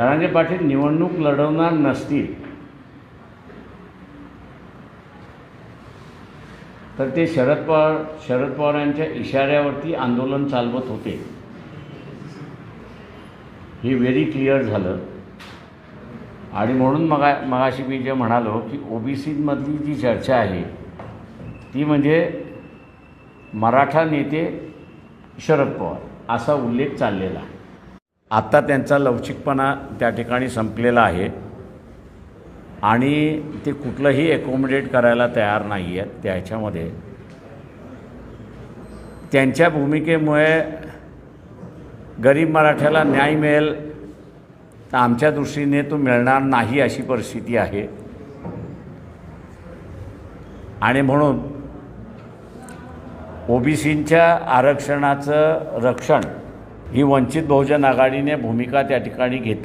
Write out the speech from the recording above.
जरांगे पाटील निवडणूक लढवणार नसतील तर ते शरद पवारांच्या इशाऱ्यावरती आंदोलन चालवत होते, हे व्हेरी क्लिअर झालं. आणि म्हणून मगाशी मी जे म्हणालो की ओबीसीमधली जी चर्चा आहे ती म्हणजे मराठा नेते शरद पवार असा उल्लेख चाललेला आहे. आत्ता त्यांचा लवचिकपणा त्या ठिकाणी संपलेला आहे आणि ते कुठलंही ॲकोमोडेट करायला तयार नाही आहेत. त्याच्यामध्ये त्यांच्या भूमिकेमुळे गरीब मराठ्याला न्याय मिळेल तर आमच्या दृष्टीने तो मिळणार नाही अशी परिस्थिती आहे. आणि म्हणून ओबीसींच्या आरक्षणाचं रक्षण ही वंचित बहुजन आघाडीने भूमिका त्या ठिकाणी घेतली.